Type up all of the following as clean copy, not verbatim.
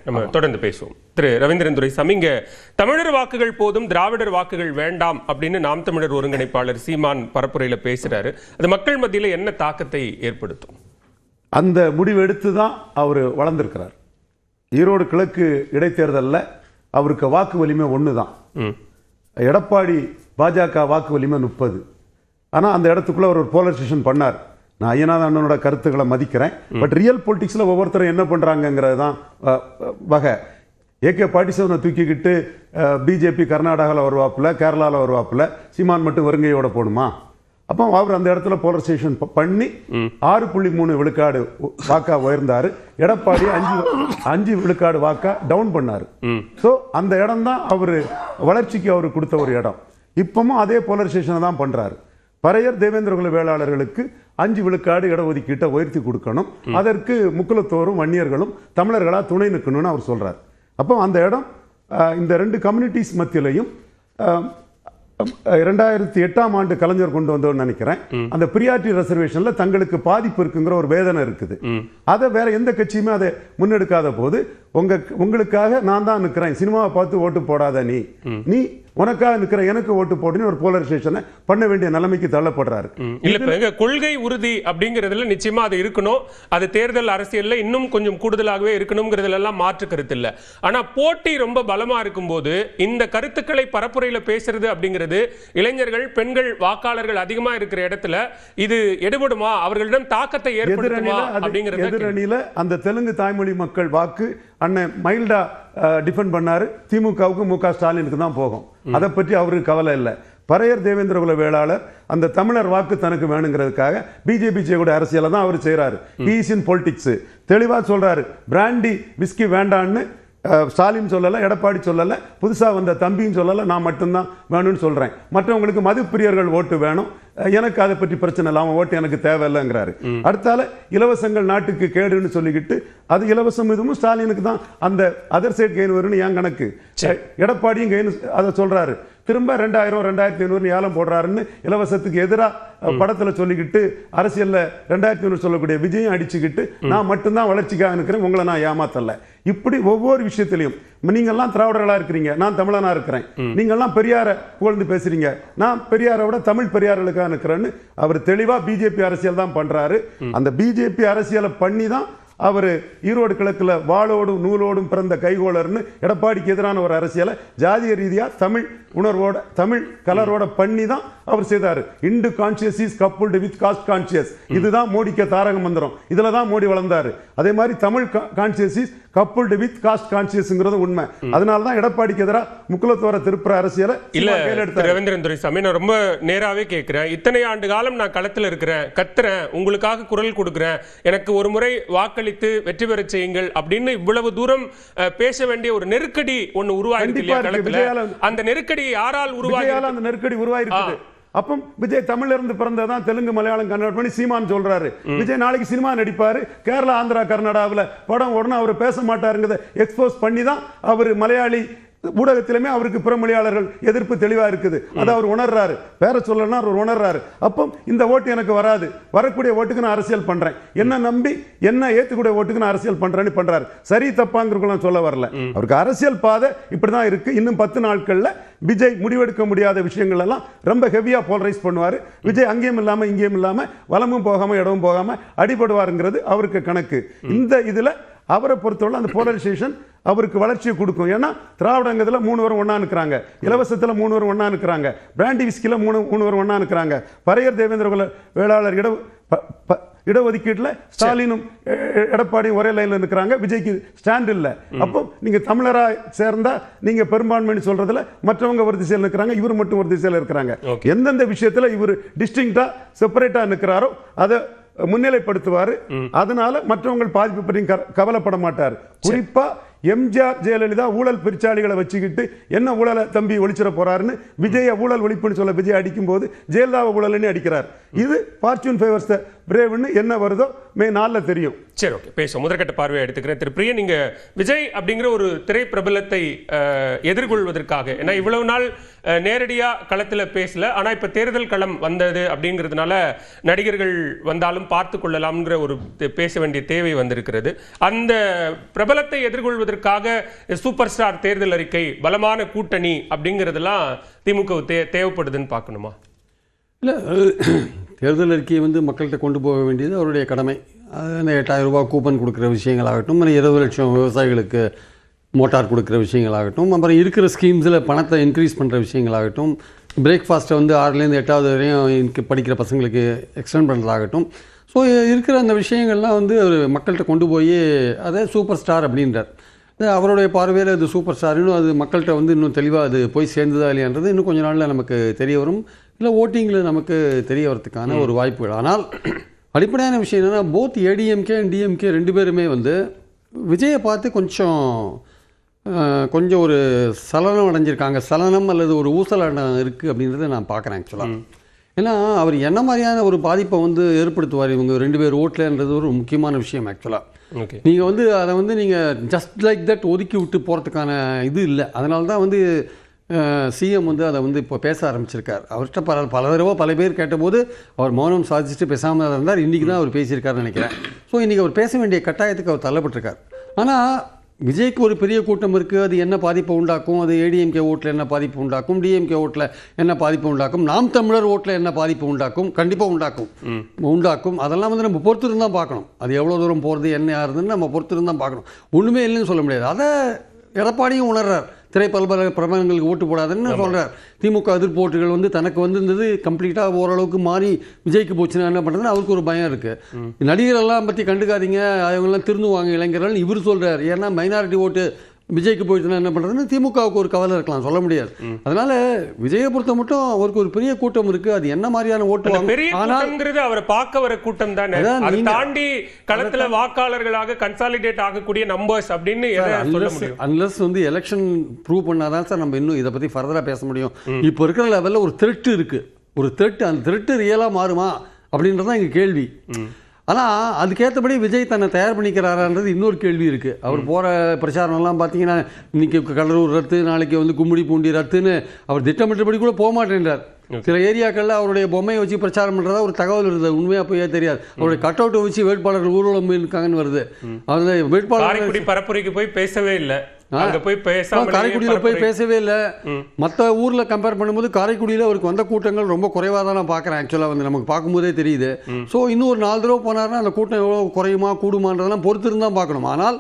நம்ம தொடர்ந்து பேசுவோம். திரு ரவீந்திரன் துரைசாமி, இங்க தமிழர் வாக்குகள் போதும், திராவிடர் வாக்குகள் வேண்டாம் அப்படின்னு நாம் தமிழர் ஒருங்கிணைப்பாளர் சீமான் பரப்புரையில பேசுறாரு. அது மக்கள் மத்தியில் என்ன தாக்கத்தை ஏற்படுத்தும்? அந்த முடிவு எடுத்து தான் அவர் வளர்ந்திருக்கிறார். ஈரோடு கிழக்கு இடைத்தேர்தலில் அவருக்கு வாக்கு வலிமை 1 தான். எடப்பாடி பாஜக வாக்கு வலிமை 30. ஆனால் அந்த இடத்துக்குள்ள அவர் ஒரு போலரைசேஷன் பண்ணார். நான் ஐயனார் அண்ணனோட கருத்துக்களை மதிக்கிறேன். பட் ரியல் பொலிட்டிக்ஸில் ஒவ்வொருத்தரும் என்ன பண்ணுறாங்கிறது தான் வகை. AK-47 தூக்கிக்கிட்டு பிஜேபி கர்நாடகாவில் வருவாப்புல, கேரளாவில் வருவாப்புல, சீமான் மட்டும் வருங்கையோட போகணுமா? அப்போ அவர் அந்த இடத்துல போலரைசேஷன் பண்ணி 6.3 விழுக்காடு வாக்கா உயர்ந்தார். எடப்பாடி 5 விழுக்காடு வாக்கா டவுன் பண்ணார். ஸோ அந்த இடம் தான் அவர் வளர்ச்சிக்கு அவர் கொடுத்த ஒரு இடம். இப்பவும் அதே போலரைசேஷனை தான் பண்றாரு. பறையர் தேவேந்திரகுல வேளாளர்களுக்கு 5 விழுக்காடு இடஒதுக்கீட்டை உயர்த்தி கொடுக்கணும். அதற்கு முக்குலத்தோரும் வன்னியர்களும் தமிழர்களா துணை நிற்கணும்னு அவர் சொல்றார். அப்போ அந்த இடம் இந்த 2 கம்யூனிட்டிஸ் மத்தியிலையும் 2008ஆம் ஆண்டு கலைஞர் கொண்டு வந்தோம்னு நினைக்கிறேன். அந்த பிரியாரிட்டி ரிசர்வேஷன்ல தங்களுக்கு பாதிப்பு இருக்குங்கிற ஒரு வேதனை இருக்குது. அதை வேற எந்த கட்சியுமே அதை முன்னெடுக்காத போது உங்களுக்காக நான் தான் நிற்கிறேன், சினிமாவை பார்த்து ஓட்டு போடாத, நீ உனக்காக நிற்கிற எனக்கு ஓட்டு போடுன்னு ஒரு போலரைசேஷனை பண்ண வேண்டிய நிலைமைக்கு தள்ளப்படுறாரு. இல்ல, கொள்கை உறுதி அப்படிங்கிறதுல நிச்சயமா அது இருக்கணும். அது தேர்தல் அரசியல்ல இன்னும் கொஞ்சம் கூடுதலாகவே இருக்கணும்ங்கிறதுல எல்லாம் மாற்று கருத்து இல்ல. ஆனா போட்டி ரொம்ப பலமா இருக்கும் போது இந்த கருத்துக்களை பரப்புரையில பேசுறது அப்படிங்கிறது இளைஞர்கள், பெண்கள் வாக்காளர்கள் அதிகமா இருக்கிற இடத்துல இது எடுபடுமா, அவர்களிடம் தாக்கத்தை ஏற்படுத்துமா அப்படிங்கிறது. எதிரணியில அந்த தெலுங்கு தாய்மொழி மக்கள் வாக்கு அண்ணன் மைல்டா டிஃபெண்ட் பண்ணாரு. திமுகவுக்கு மு க ஸ்டாலினுக்கு தான் போகும். அதை பற்றி அவருக்கு கவலை இல்லை. பறையர் தேவேந்திரகுல வேளாளர் அந்த தமிழர் வாக்கு தனக்கு வேணுங்கிறதுக்காக பிஜேபி செய்யக்கூடிய அரசியலை தான் அவர் செய்யறாரு. He is in politics. தெளிவா சொல்றாரு, பிராண்டி விஸ்கி வேண்டான்னு ஸ்டாலின் சொல்லல, எடப்பாடி சொல்லல, புதுசா வந்த தம்பியும் சொல்லல, நான் மட்டும்தான் வேணும்னு சொல்றேன். மற்றவங்களுக்கு மது பிரியர்கள் ஓட்டு வேணும், எனக்கு அதை பற்றி பிரச்சனை இல்லை, அவன் ஓட்டு எனக்கு தேவையில்லைங்கிறாரு. அடுத்தால இலவசங்கள் நாட்டுக்கு கேடுன்னு சொல்லிக்கிட்டு அது இலவசம் இதுவும் ஸ்டாலினுக்கு தான் அந்த அதர் சைட் கெயின் வரும்னு என் கணக்கு. எடப்பாடியும் கெயின் அதை சொல்றாரு. திரும்ப 2000 2500 ஏலம் போடுறாருன்னு இலவசத்துக்கு எதிராக படத்துல சொல்லிக்கிட்டு அரசியல்ல 2500 சொல்லக்கூடிய விஜயம் அடிச்சுக்கிட்டு நான் மட்டும்தான் வளர்ச்சிக்காக இருக்கிறேன், உங்களை நான் ஏமாத்தல. இப்படி ஒவ்வொரு விஷயத்திலையும் நீங்கெல்லாம் திராவிடர்களா இருக்கிறீங்க, நான் தமிழனா இருக்கிறேன், நீங்கெல்லாம் பெரியார புகழ்ந்து பேசுறீங்க, நான் பெரியாரை விட தமிழ் பெரியார்களுக்காக இருக்கிறேன்னு அவர் தெளிவா பிஜேபி அரசியல் தான் பண்றாரு. அந்த பிஜேபி அரசியலை பண்ணி தான் அவர் ஈரோடு கிழக்குல வாளோடும் நூலோடும் பிறந்த கைகோளர்னு எடப்பாடிக்கு எதிரான ஒரு அரசியலை ஜாதிய ரீதியா தமிழ் உணர்வோட தமிழ் கலரோட பண்ணி தான் அவர் செய்தார். Hindu conscious is coupled with cost conscious. இதுதான் மோடிக்கு தாரக மந்திரம். இதுல தான் மோடி வளர்ந்தாரு. அதே மாதிரி Tamil conscious is coupled with caste கான்சியஸ்ங்கிறது உண்மை. அதனால தான் எடப்பாடிக்கு எதிராக முக்குலத்தோர திருப்புற அரசியலை இல்ல. ரவீந்திரன் துரைசாமி, நான் ரொம்ப நேராவே கேட்கிறேன். இத்தனை ஆண்டு காலம் நான் களத்தில் இருக்கிறேன், கத்துறேன், உங்களுக்காக குரல் கொடுக்கிறேன், எனக்கு ஒரு முறை வாக்களித்து வெற்றி பெற செய்யுங்கள் அப்படின்னு இவ்வளவு தூரம் பேச வேண்டிய ஒரு நெருக்கடி ஒன்னு உருவாயிருக்கு. அந்த நெருக்கடி யாரால் உருவாகி? அந்த நெருக்கடி உருவாயிருக்கு. அப்போ விஜய் தமிழ்ல இருந்து பிறந்ததான் தெலுங்கு மலையாளம் கன்னடம் பண்ணி சீமான் சொல்றாரு. விஜய் நாளைக்கு சினிமா நடிப்பாரு, கேரளா ஆந்திரா கர்நாடகாவில் படம் உடனே அவர் பேச மாட்டாருங்கிறத எக்ஸ்போஸ் பண்ணி தான் அவர் மலையாளி ஊடகத்திலுமே அவருக்கு பிற மொழியாளர்கள் எதிர்ப்பு தெளிவா இருக்குது. அதை அவர் உணர்றாரு. பேர சொல்லனா அவர் உணர்றாரு. அப்போ இந்த ஓட்டு எனக்கு வராது, வரக்கூடிய ஓட்டுக்கு நான் அரசியல் பண்றேன், என்ன நம்பி என்ன ஏத்துக்கூடிய ஓட்டுக்கு நான் அரசியல் பண்றேன்னு பண்றாரு. சரி தப்பாங்கிறதுலாம் சொல்ல வரல. அவருக்கு அரசியல் பாதை இப்படிதான் இருக்கு. இன்னும் 10 நாட்கள்ல விஜய் முடிவெடுக்க முடியாத விஷயங்கள் எல்லாம் ரொம்ப ஹெவியா போலரைஸ் பண்ணுவாரு. விஜய் அங்கேயும் இல்லாம இங்கேயும் இல்லாம வலமும் போகாம இடமும் போகாம அடிபடுவாருங்கிறது அவருக்கு கணக்கு. இந்த இதுல அவரை பொறுத்தவரை அந்த போலரைசேஷன் அவருக்கு வளர்ச்சியை கொடுக்கும். ஏன்னா திராவிடங்கத்துல 3 பேரும் ஒண்ணா நிற்கிறாங்க, இலவசத்துல 3 பேரும் ஒண்ணா நிற்கிறாங்க, பிராண்டி விஸ்கில 3 பேரும் ஒண்ணா நிற்கிறாங்க, பறையர் தேவேந்திரகுல வேளாளர் இடஒதுக்கீட்டுல ஸ்டாலினும் எடப்பாடியும் ஒரே லைன்ல நிற்கிறாங்க. விஜய்க்கு ஸ்டாண்ட் இல்ல. அப்போ நீங்க தமிழரா சேர்ந்தா நீங்க பெரும்பான்மைன்னு சொல்றதுல மற்றவங்க ஒரு திசையில் நிற்கிறாங்க, இவர் மட்டும் ஒரு திசையில் இருக்கிறாங்க. எந்தெந்த விஷயத்துல இவர் டிஸ்டிங்டா செப்பரேட்டா நிற்கிறாரோ அதை முன்னிலைப்படுத்துவாரு. அதனால மற்றவங்க பாதிப்பு பற்றி கவலைப்பட மாட்டார். குறிப்பா எம்ஜிஆர் ஜெயலலிதா ஊழல் பிரிச்சாளிகளை வச்சுக்கிட்டு என்ன ஊழலை தம்பி ஒழிச்சிட போறாருன்னு விஜய ஊழல் ஒழிப்புன்னு சொல்ல விஜய் அடிக்கும் போது ஜெயலலிதாவை ஊழல்னு அடிக்கிறார். இது ஃபார்ச்சூன் ஃபேவர்ஸ் த பிரேவ்னு என்ன வருதோ மே 4 தெரியும். சரி, ஓகே, பேசுவோம். முதற்கட்ட பார்வையை எடுத்துக்கிறேன். திரு பிரியன், நீங்க விஜய் அப்படிங்கிற ஒரு திரை பிரபலத்தை எதிர்கொள்வதற்காக, ஏன்னா இவ்வளவு நாள் நேரடியா களத்துல பேசல, ஆனா இப்ப தேர்தல் களம் வந்தது அப்படிங்கிறதுனால நடிகர்கள் வந்தாலும் பார்த்து கொள்ளலாம்ங்கிற ஒரு பேச வேண்டிய தேவை வந்திருக்கிறது. அந்த பிரபலத்தை எதிர்கொள்வதற்காக சூப்பர் ஸ்டார் தேர்தல் அறிக்கை, பலமான கூட்டணி அப்படிங்கிறதெல்லாம் திமுக தேவைப்படுதுன்னு பார்க்கணுமா? இல்லை, தேர்தல் அறிக்கையை வந்து மக்கள்கிட்ட கொண்டு போக வேண்டியது அவருடைய கடமை. அந்த 8000 ரூபாய் கூப்பன் கொடுக்குற விஷயங்களாகட்டும், 20 லட்சம் விவசாயிகளுக்கு மோட்டார் கொடுக்குற விஷயங்களாகட்டும், அப்புறம் இருக்கிற ஸ்கீம்ஸில் பணத்தை இன்க்ரீஸ் பண்ணுற விஷயங்களாகட்டும், பிரேக்ஃபாஸ்ட்டை வந்து 6லேருந்து 8வது வரையும் படிக்கிற பசங்களுக்கு எக்ஸ்டெண்ட் பண்ணுறதாகட்டும். ஸோ இருக்கிற அந்த விஷயங்கள்லாம் வந்து அவர் மக்கள்கிட்ட கொண்டு போய் அதை சூப்பர் ஸ்டார் அப்படின்றார். அவருடைய பார்வையில் அது சூப்பர் ஸ்டார், இன்னும் அது மக்கள்கிட்ட வந்து இன்னும் தெளிவாக அது போய் சேர்ந்ததா இல்லையான்றது இன்னும் கொஞ்சம் நாளில் நமக்கு தெரிய வரும். இல்லை, ஓட்டிங்கில் நமக்கு தெரிய வரதுக்கான ஒரு வாய்ப்புகள். ஆனால் அடிப்படையான விஷயம் என்னென்னா, போத் ஏடிஎம்கே அண்ட் டிஎம்கே 2 பேருமே வந்து விஜயை பார்த்து கொஞ்சம் ஒரு சலனம் அடைஞ்சிருக்காங்க. சலனம் அல்லது ஒரு ஊசலாட்டம் இருக்குது அப்படின்றத நான் பார்க்குறேன் ஆக்சுவலாக. ஏன்னா அவர் என்ன மாதிரியான ஒரு பாதிப்பை வந்து ஏற்படுத்துவார் இவங்க 2 பேர் ஓட்டலன்றது ஒரு முக்கியமான விஷயம் ஆக்சுவலாக. நீங்கள் வந்து அதை வந்து நீங்கள் ஜஸ்ட் லைக் தட் ஒதுக்கி விட்டு போகிறதுக்கான இது இல்லை. அதனால தான் வந்து சிஎம் வந்து அதை வந்து இப்போ பேச ஆரம்பிச்சிருக்கார். அவர்கிட்ட பல தடவை பல பேர் கேட்டபோது அவர் மௌனம் சாதிச்சுட்டு பேசாமல் தான் இருந்தார். இன்றைக்கி தான் அவர் பேசியிருக்காருன்னு நினைக்கிறேன். ஸோ இன்றைக்கி அவர் பேச வேண்டிய கட்டாயத்துக்கு அவர் தள்ளப்பட்டிருக்கார். ஆனால் விஜய்க்கு ஒரு பெரிய கூட்டம் இருக்குது. அது என்ன பாதிப்பை உண்டாக்கும், அது ஏடிஎம்கே ஓட்டில் என்ன பாதிப்பு உண்டாக்கும், டிஎம்கே ஓட்டில் என்ன பாதிப்பு உண்டாக்கும், நாம் தமிழர் ஓட்டில் என்ன பாதிப்பு உண்டாக்கும், கண்டிப்பாக உண்டாக்கும். அதெல்லாம் வந்து நம்ம பொறுத்திருந்து தான் பார்க்கணும். அது எவ்வளோ தூரம் போகிறது, என்ன யாருதுன்னு நம்ம பொறுத்திருந்து தான் பார்க்கணும். ஒன்றுமே இல்லைன்னு சொல்ல முடியாது. அதை எடப்பாடியும் உணர்றார். பிரபலங்களுக்கு ஓட்டு போடாதுன்னு சொல்கிறார். திமுக எதிர்ப்பு ஓட்டுகள் வந்து தனக்கு வந்திருந்தது கம்ப்ளீட்டாக ஓரளவுக்கு மாறி விஜய்க்கு போச்சுன்னா என்ன பண்ணுறதுன்னு அவருக்கு ஒரு பயம் இருக்குது. நடிகரெல்லாம் பற்றி கண்டுக்காதீங்க, அவங்கெல்லாம் திருந்துவாங்க இளைஞர்கள் இவர் சொல்கிறார். ஏன்னா மைனாரிட்டி ஓட்டு விஜய்க்கு போயிட்டுனா என்ன பண்ணுறதுன்னு திமுகவுக்கு ஒரு கவலை இருக்கலாம், சொல்ல முடியாது. அதனால விஜயை பொறுத்த மட்டும் அவருக்கு ஒரு பெரிய கூட்டம் இருக்குது. அது என்ன மாதிரியான ஓட்டு அவரை பார்க்க வர கூட்டம் தானே, அதை தாண்டி களத்துல வாக்காளர்களாக கன்சாலிடேட் ஆகக்கூடிய நம்பர்ஸ் அப்படின்னு அன்லஸ் வந்து எலெக்ஷன் ப்ரூவ் பண்ணாதான் சார் நம்ம இன்னும் இதை பற்றி ஃபர்தராக பேச முடியும். இப்போ இருக்கிற லெவலில் ஒரு த்ரெட் இருக்குது. ஒரு த்ரெட், அந்த த்ரெட்டு ரியலாக மாறுமா அப்படின்றதான் எங்கள் கேள்வி. ஆனால் அதுக்கேற்றபடி விஜய் தன்னை தயார் பண்ணிக்கிறாரான்றது இன்னொரு கேள்வி இருக்குது. அவர் போகிற பிரச்சாரம்லாம் பார்த்தீங்கன்னா இன்றைக்கி கடலூர் ரத்து, நாளைக்கு வந்து கும்மிடி பூண்டி ரத்துன்னு அவர் திட்டமிட்டபடி கூட போக மாட்டேன்றார். சில ஏரியாக்களில் அவருடைய பொம்மையை வச்சு பிரச்சாரம் பண்ணுறதா ஒரு தகவல் இருந்தது. உண்மையாக போய் தெரியாது. அவருடைய கட் அவுட்டை வச்சு வேட்பாளர்கள் ஊர்வலம் இருக்காங்கன்னு வருது. அந்த வேட்பாளர் பரப்புரைக்கு போய் பேசவே இல்லை, காரைக்குடியில் போய் பேசவே இல்லை. மற்ற ஊரில் கம்பேர் பண்ணும்போது காரைக்குடியில் அவருக்கு வந்த கூட்டங்கள் ரொம்ப குறைவாக தான் நான் பார்க்குறேன். ஆக்சுவலாக வந்து நமக்கு பார்க்கும்போதே தெரியுது. ஸோ இன்னும் ஒரு 4 தடவை போனார்னா அந்த கூட்டம் எவ்வளோ குறையுமா கூடுமான்றதெல்லாம் பொறுத்து இருந்தால் பார்க்கணும். ஆனால்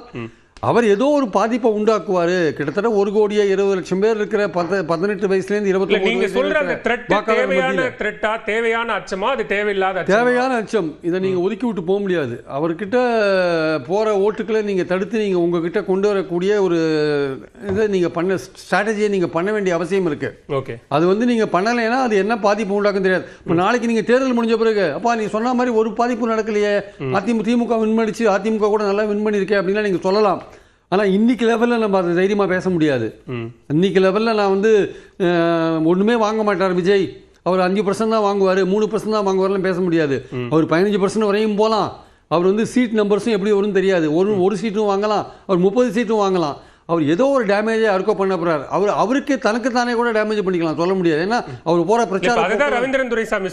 அவர் ஏதோ ஒரு பாதிப்பை உண்டாக்குவார். கிட்டத்தட்ட 1,20,00,000 பேர் இருக்கிற 18 வயசுலேருந்து 29 தேவையான அச்சமா, அது தேவையான அச்சம். இதை நீங்கள் ஒதுக்கி விட்டு போக முடியாது. அவர்கிட்ட போகிற ஓட்டுக்களை நீங்கள் தடுத்து நீங்கள் உங்ககிட்ட கொண்டு வரக்கூடிய ஒரு இதை நீங்கள் பண்ண ஸ்ட்ராட்டஜியை நீங்கள் பண்ண வேண்டிய அவசியம் இருக்குது. ஓகே, அது வந்து நீங்கள் பண்ணலைன்னா அது என்ன பாதிப்பு உண்டாக்கும் தெரியாது. இப்போ நாளைக்கு நீங்கள் தேர்தல் முடிஞ்ச பிறகு அப்பா நீ சொன்ன மாதிரி ஒரு பாதிப்பு நடக்கலையே, திமுக வின் பண்ணிச்சு, அதிமுக கூட நல்லா வின் பண்ணியிருக்கேன் அப்படின்னா நீங்கள் சொல்லலாம். ஆனால் இன்னைக்கு லெவலில் நம்ம அதை தைரியமாக பேச முடியாது. இன்னைக்கு லெவலில் நான் வந்து ஒன்றுமே வாங்க மாட்டார் விஜய், அவர் 5% தான் வாங்குவார், 3% தான் வாங்குவார்லாம் பேச முடியாது. அவர் 15% வரையும் போகலாம். அவர் வந்து சீட் நம்பர்ஸும் எப்படி வரும்னு தெரியாது. ஒரு சீட்டும் வாங்கலாம், அவர் 30 சீட்டும் வாங்கலாம். அவர் ஏதோ ஒரு டேமேஜை யாருக்கோ பண்ண போகிறார். அவருக்கு தனக்கு தானே கூட டேமேஜ் பண்ணிக்கலாம், சொல்ல முடியாது. ஏன்னா அவர் போகிற பிரச்சாரம் ரவீந்திரன் துரைசாமி